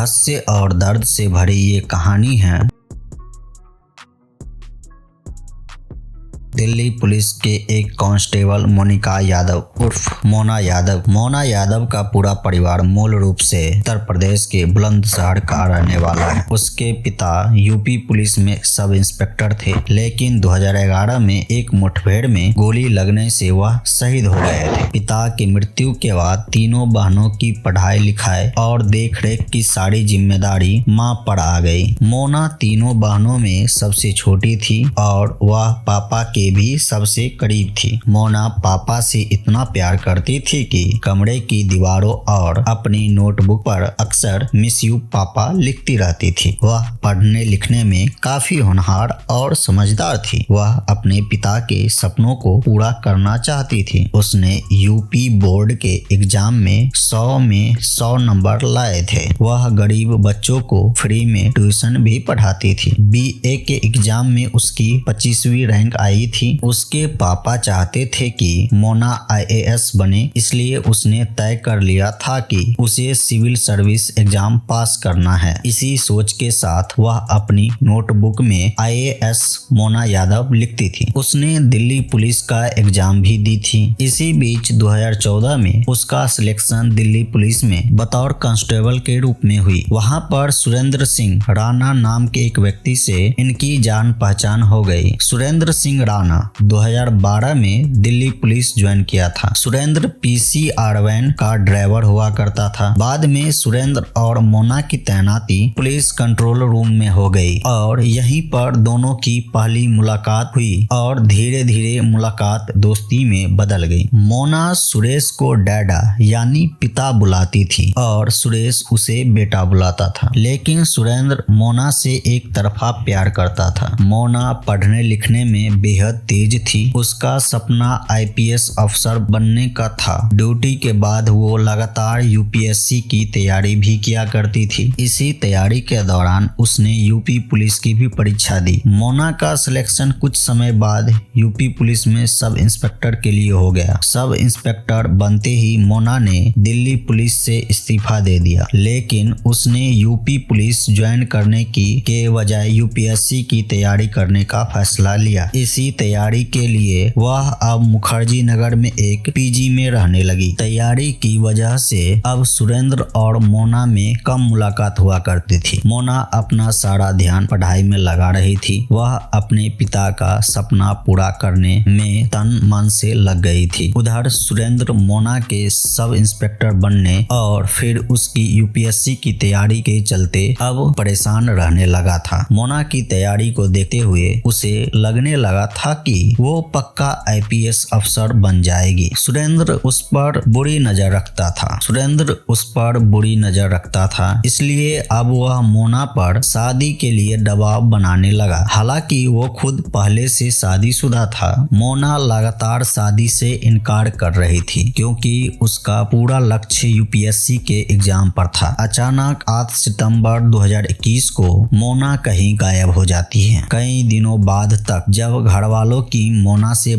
हास्य और दर्द से भरी ये कहानी है दिल्ली पुलिस के एक कांस्टेबल मोनिका यादव उर्फ मोना यादव। मोना यादव का पूरा परिवार मूल रूप से उत्तर प्रदेश के बुलंदशहर का रहने वाला है। उसके पिता यूपी पुलिस में सब इंस्पेक्टर थे, लेकिन 2011 में एक मुठभेड़ में गोली लगने से वह शहीद हो गए थे। पिता की मृत्यु के बाद तीनों बहनों की पढ़ाई लिखाई और देखरेख की सारी जिम्मेदारी मां पर आ गई। मोना तीनों बहनों में सबसे छोटी थी और वह पापा के भी सबसे करीब थी। मोना पापा से इतना प्यार करती थी कि कमरे की दीवारों और अपनी नोटबुक पर अक्सर मिस यू पापा लिखती रहती थी। वह पढ़ने लिखने में काफी होनहार और समझदार थी। वह अपने पिता के सपनों को पूरा करना चाहती थी। उसने यूपी बोर्ड के एग्जाम में 100 नंबर लाए थे। वह गरीब बच्चों को फ्री में ट्यूशन भी पढ़ाती थी। बीए के एग्जाम में उसकी 25वीं रैंक आई थी। उसके पापा चाहते थे कि मोना आईएएस बने, इसलिए उसने तय कर लिया था कि उसे सिविल सर्विस एग्जाम पास करना है। इसी सोच के साथ वह अपनी नोटबुक में आईएएस मोना यादव लिखती थी। उसने दिल्ली पुलिस का एग्जाम भी दी थी। इसी बीच 2014 में उसका सिलेक्शन दिल्ली पुलिस में बतौर कांस्टेबल के रूप में हुई। वहां पर सुरेंद्र सिंह राणा नाम के एक व्यक्ति से इनकी जान पहचान हो गई। सुरेंद्र सिंह राणा 2012 में दिल्ली पुलिस ज्वाइन किया था। सुरेंद्र पीसीआर वैन का ड्राइवर हुआ करता था। बाद में सुरेंद्र और मोना की तैनाती पुलिस कंट्रोल रूम में हो गई और यहीं पर दोनों की पहली मुलाकात हुई और धीरे धीरे मुलाकात दोस्ती में बदल गई। मोना सुरेश को डैडा यानी पिता बुलाती थी और सुरेश उसे बेटा बुलाता था, लेकिन सुरेंद्र मोना से एक तरफा प्यार करता था। मोना पढ़ने लिखने में बेहद तेज थी। उसका सपना आईपीएस अफसर बनने का था। ड्यूटी के बाद वो लगातार यूपीएससी की तैयारी भी किया करती थी। इसी तैयारी के दौरान उसने यूपी पुलिस की भी परीक्षा दी। मोना का सिलेक्शन कुछ समय बाद यूपी पुलिस में सब इंस्पेक्टर के लिए हो गया। सब इंस्पेक्टर बनते ही मोना ने दिल्ली पुलिस से इस्तीफा दे दिया, लेकिन उसने यूपी पुलिस ज्वाइन करने के बजाय यूपीएससी की तैयारी करने का फैसला लिया। इसी तैयारी के लिए वह अब मुखर्जी नगर में एक पीजी में रहने लगी। तैयारी की वजह से अब सुरेंद्र और मोना में कम मुलाकात हुआ करती थी। मोना अपना सारा ध्यान पढ़ाई में लगा रही थी। वह अपने पिता का सपना पूरा करने में तन मन से लग गई थी। उधर सुरेंद्र मोना के सब इंस्पेक्टर बनने और फिर उसकी यूपीएससी की तैयारी के चलते अब परेशान रहने लगा था। मोना की तैयारी को देखते हुए उसे लगने लगा था कि वो पक्का आईपीएस अफसर बन जाएगी। सुरेंद्र उस पर बुरी नजर रखता था, इसलिए अब वह मोना पर शादी के लिए दबाव बनाने लगा। हालांकि वो खुद पहले से शादीशुदा था। मोना लगातार शादी से इनकार कर रही थी क्योंकि उसका पूरा लक्ष्य यूपीएससी के एग्जाम पर था। अचानक 8 सितंबर 2021 को मोना कहीं गायब हो जाती है। कई दिनों बाद तक जब घरवालों की मोना से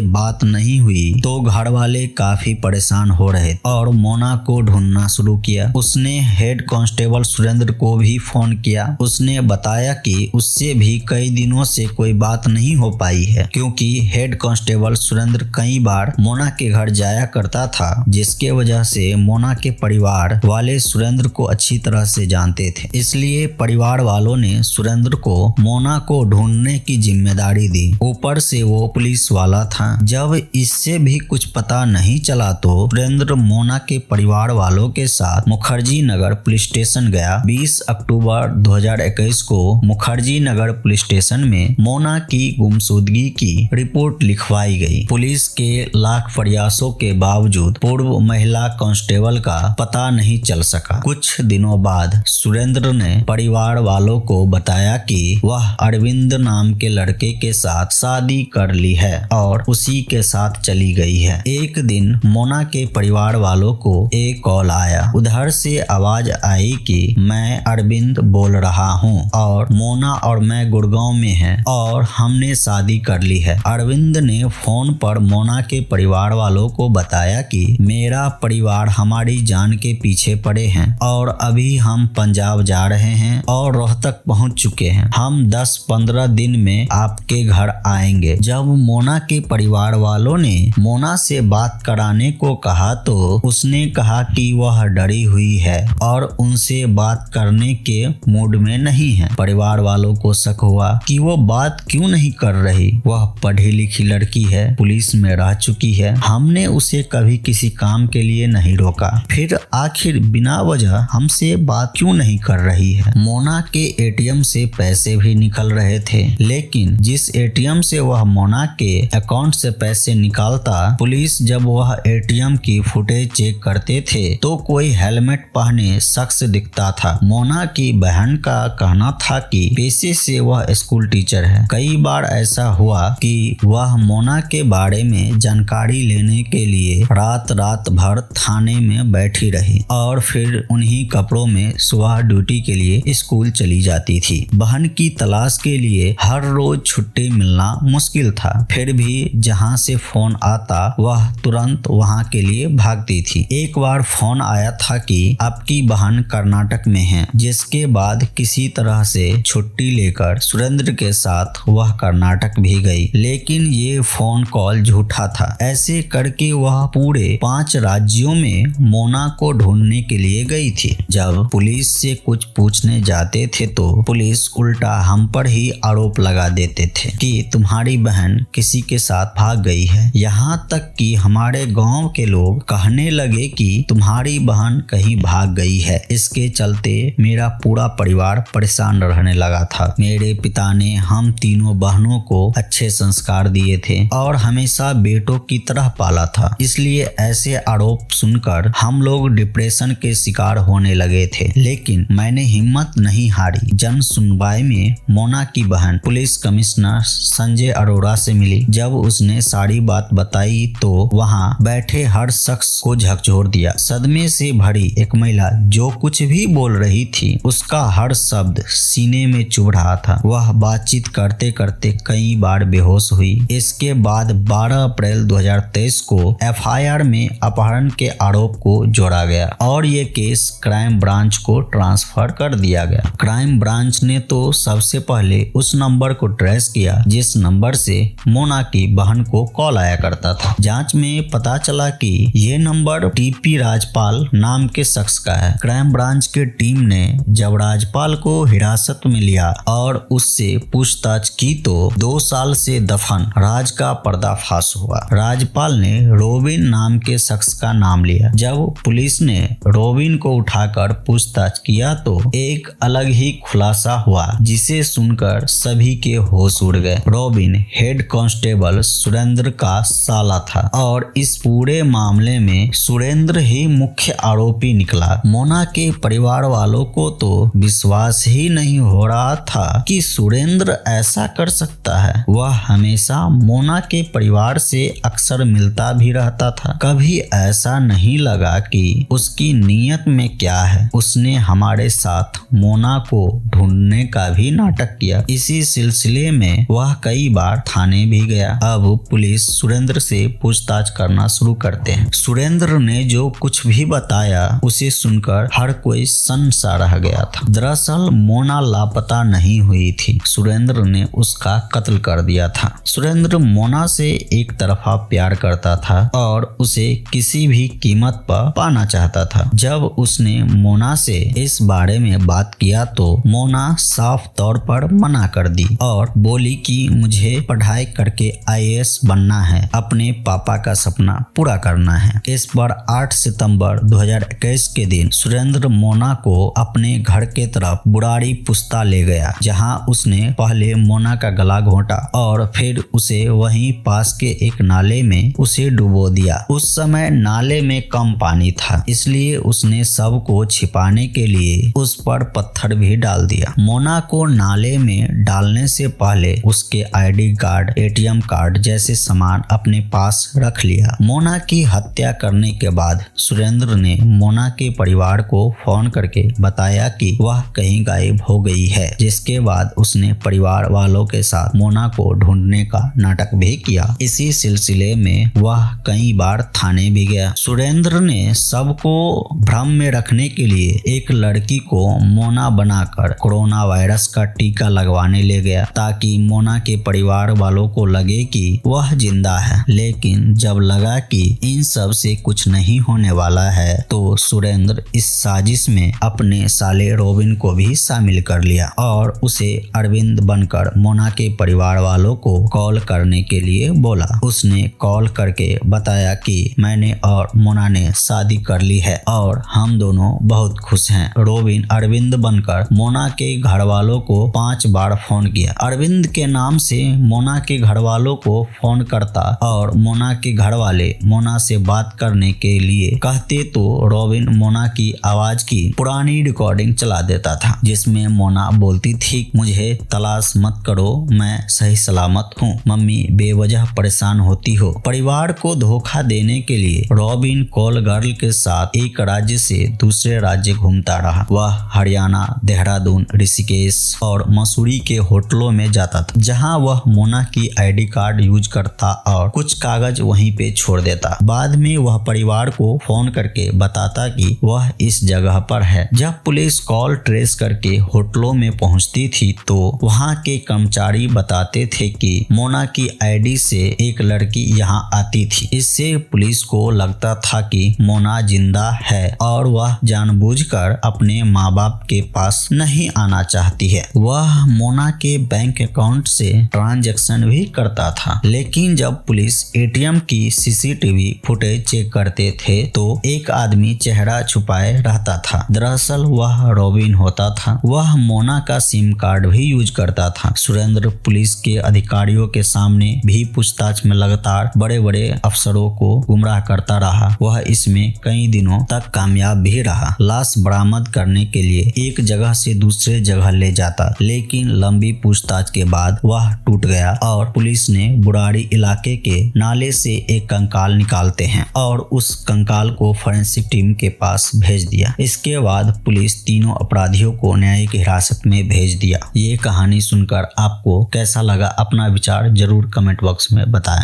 बात नहीं हुई तो घरवाले काफी परेशान हो रहे और मोना को ढूंढना शुरू किया। उसने हेड कांस्टेबल सुरेंद्र को भी फोन किया। उसने बताया कि उससे भी कई दिनों से कोई बात नहीं हो पाई है क्योंकि हेड कांस्टेबल सुरेंद्र कई बार मोना के घर जाया करता था, जिसके वजह से मोना के परिवार वाले सुरेंद्र को अच्छी तरह से जानते थे। इसलिए परिवार वालों ने सुरेंद्र को मोना को ढूंढने की जिम्मेदारी दी। ऊपर से वो पुलिस वाला था। जब इससे भी कुछ पता नहीं चला तो सुरेंद्र मोना के परिवार वालों के साथ मुखर्जी नगर पुलिस स्टेशन गया। 20 अक्टूबर 2021 को मुखर्जी नगर पुलिस स्टेशन में मोना की गुमशुदगी की रिपोर्ट लिखवाई गई। पुलिस के लाख प्रयासों के बावजूद पूर्व महिला कांस्टेबल का पता नहीं चल सका। कुछ दिनों बाद सुरेंद्र ने परिवार वालों को बताया कि वह अरविंद नाम के लड़के के साथ शादी कर ली है और उसी के साथ चली गई है। एक दिन मोना के परिवार वालों को एक कॉल आया। उधर से आवाज आई कि मैं अरविंद बोल रहा हूँ और मोना और मैं गुड़गांव में हैं और हमने शादी कर ली है। अरविंद ने फोन पर मोना के परिवार वालों को बताया कि मेरा परिवार हमारी जान के पीछे पड़े हैं और अभी हम पंजाब जा रहे हैं और रोहतक पहुंच चुके हैं। हम 10-15 दिन में आपके घर आएंगे। जब मोना के परिवार वालों ने मोना से बात कराने को कहा तो उसने कहा कि वह डरी हुई है और उनसे बात करने के मूड में नहीं है। परिवार वालों को शक हुआ कि वो बात क्यों नहीं कर रही। वह पढ़ी लिखी लड़की है, पुलिस में रह चुकी है, हमने उसे कभी किसी काम के लिए नहीं रोका, फिर आखिर बिना वजह हमसे बात क्यों नहीं कर रही है। मोना के एटीएम से पैसे भी निकल रहे थे, लेकिन जिस एटीएम से वह मोना के अकाउंट से पैसे निकालता, पुलिस जब वह एटीएम की फुटेज चेक करते थे तो कोई हेलमेट पहने शख्स दिखता था। मोना की बहन का कहना था कि पेशे से वह स्कूल टीचर है। कई बार ऐसा हुआ कि वह मोना के बारे में जानकारी लेने के लिए रात भर थाने में बैठी रही और फिर उन्हीं कपड़ों में सुबह ड्यूटी के लिए स्कूल चली जाती थी। बहन की तलाश के लिए हर रोज छुट्टी मिलना मुश्किल था, फिर भी जहां से फोन आता वह तुरंत वहां के लिए भागती थी। एक बार फोन आया था कि आपकी बहन कर्नाटक में है, जिसके बाद किसी तरह से छुट्टी लेकर सुरेंद्र के साथ वह कर्नाटक भी गई, लेकिन ये फोन कॉल झूठा था। ऐसे करके वह पूरे 5 राज्यों में मोना को ढूंढने के लिए गई थी। जब पुलिस से कुछ पूछने जाते थे तो पुलिस उल्टा हम पर ही आरोप लगा देते थे कि तुम्हारी बहन किसी के साथ भाग गई है। यहाँ तक कि हमारे गांव के लोग कहने लगे कि तुम्हारी बहन कहीं भाग गई है। इसके चलते मेरा पूरा परिवार परेशान रहने लगा था। मेरे पिता ने हम तीनों बहनों को अच्छे संस्कार दिए थे और हमेशा बेटों की तरह पाला था, इसलिए ऐसे आरोप सुनकर हम लोग डिप्रेशन के शिकार होने लगे थे। लेकिन मैंने हिम्मत नहीं हारी। जन सुनवाई में मोना की बहन पुलिस कमिश्नर संजय अरोड़ा से मिली। जब उसने सारी बात बताई तो वहां बैठे हर शख्स को झकझोर दिया। सदमे से भरी एक महिला जो कुछ भी बोल रही थी, उसका हर शब्द सीने में चुभ रहा था। वह बातचीत करते करते कई बार बेहोश हुई। इसके बाद 12 अप्रैल 2023 को एफआईआर में अपहरण के आरोप को जोड़ा गया और ये केस क्राइम ब्रांच को ट्रांसफर कर दिया गया। क्राइम ब्रांच ने तो सबसे पहले उस नंबर को ट्रेस किया जिस नंबर से मोना की बहन को कॉल आया करता था। जांच में पता चला कि ये नंबर टीपी राजपाल नाम के शख्स का है। क्राइम ब्रांच की टीम ने जब राजपाल को हिरासत में लिया और उससे पूछताछ की तो 2 साल से दफन राज का पर्दाफाश हुआ। राजपाल ने रोबिन नाम के शख्स का नाम लिया। जब पुलिस ने रोबिन को उठाकर पूछताछ किया तो एक अलग ही खुलासा हुआ जिसे सुनकर सभी के होश उड़ गए। रोबिन हेड कांस्टेबल सुरेंद्र का साला था और इस पूरे मामले में सुरेंद्र ही मुख्य आरोपी निकला। मोना के परिवार वालों को तो विश्वास ही नहीं हो रहा था कि सुरेंद्र ऐसा कर सकता है। वह हमेशा मोना के परिवार से अक्सर मिलता भी रहता था। कभी ऐसा नहीं लगा कि उसकी नीयत में क्या है। उसने हमारे साथ मोना को ढूंढने का भी नाटक किया। इसी सिलसिले में वह कई बार थाने भी गया। अब पुलिस सुरेंद्र से पूछताछ करना शुरू करते हैं। सुरेंद्र ने जो कुछ भी बताया उसे सुनकर हर कोई सन्न सा रह गया था। दरअसल मोना लापता नहीं हुई थी, सुरेंद्र ने उसका कत्ल कर दिया था। सुरेंद्र मोना से एक तरफा प्यार करता था और उसे किसी भी कीमत पर पाना चाहता था। जब उसने मोना से इस बारे में बात किया तो मोना साफ तौर पर मना कर दी और बोली कि मुझे पढ़ाई करके आईएएस बनना है, अपने पापा का सपना पूरा करना है। इस पर 8 सितंबर 2021 के दिन सुरेंद्र मोना को अपने घर के तरफ बुराड़ी पुस्ता ले गया, जहां उसने पहले मोना का गला घोंटा और फिर उसे वहीं पास के एक नाले में उसे डुबो दिया। उस समय नाले में कम पानी था, इसलिए उसने सब को छिपाने के लिए उस पर पत्थर भी डाल दिया। मोना को नाले में डालने से पहले उसके आईडी कार्ड, एटीएम कार्ड जैसे सामान अपने पास रख लिया। मोना की हत्या करने के बाद सुरेंद्र ने मोना के परिवार को फोन करके बताया कि वह कहीं गायब हो गई है, जिसके बाद उसने परिवार वालों के साथ मोना को ढूंढने का नाटक भी किया। इसी सिलसिले में वह कई बार थाने भी गया। सुरेंद्र ने सबको भ्रम में रखने के लिए एक लड़की को मोना बनाकर कोरोना वायरस का टीका लगवाने ले गया, ताकि मोना के परिवार वालों को लगे कि वह जिंदा है। लेकिन जब लगा कि इन सब से कुछ नहीं होने वाला है, तो सुरेंद्र इस साजिश में अपने साले रॉबिन को भी शामिल कर लिया और उसे अरविंद बनकर मोना के परिवार वालों को कॉल करने के लिए बोला। उसने कॉल करके बताया कि मैंने और मोना ने शादी कर ली है और हम दोनों बहुत खुश हैं। रॉबिन अरविंद बनकर मोना के घर वालों को 5 बार फोन किया। अरविंद के नाम से मोना के घर वालों को फोन करता और मोना के घर वाले मोना से बात करने के लिए कहते तो रॉबिन मोना की आवाज की पुरानी रिकॉर्डिंग चला देता था, जिसमें मोना बोलती थी, मुझे तलाश मत करो, मैं सही सलामत हूँ, मम्मी बेवजह परेशान होती हो। परिवार को धोखा देने के लिए रॉबिन कॉल गर्ल के साथ एक राज्य से दूसरे राज्य घूमता रहा। वह हरियाणा, देहरादून, ऋषिकेश और मसूरी के होटलों में जाता था, जहां वह मोना की आईडी कार्ड यूज करता और कुछ कागज वहीं पे छोड़ देता। बाद में वह परिवार को फोन करके बताता कि वह इस जगह पर है। जब पुलिस कॉल ट्रेस करके होटलों में पहुंचती थी, तो वहां के कर्मचारी बताते थे कि मोना की आईडी से एक लड़की यहां आती थी। इससे पुलिस को लगता था कि मोना जिंदा है और वह जानबूझकर अपने माँ बाप के पास नहीं आना चाहती है। वह मोना के बैंक अकाउंट से ट्रांजैक्शन भी करता था। लेकिन जब पुलिस एटीएम की सीसीटीवी फुटेज चेक करते थे, तो एक आदमी चेहरा छुपाए रहता था। दरअसल वह रॉबिन होता था। वह मोना का सिम कार्ड भी यूज करता था। सुरेंद्र पुलिस के अधिकारियों के सामने भी पूछताछ में लगातार बड़े बड़े अफसरों को गुमराह करता रहा। वह इसमें कई दिनों तक कामयाब भी रहा। लाश बरामद करने के लिए एक जगह से दूसरे जगह ले जाता, लेकिन लंबी पूछताछ के बाद वह टूट गया और पुलिस ने बुराड़ी इलाके के नाले से एक कंकाल निकालते हैं और उस कंकाल को फोरेंसिक टीम के पास भेज दिया। इसके बाद पुलिस तीनों अपराधियों को न्यायिक हिरासत में भेज दिया। ये कहानी सुनकर आपको कैसा लगा, अपना विचार जरूर कमेंट बॉक्स में बताएं।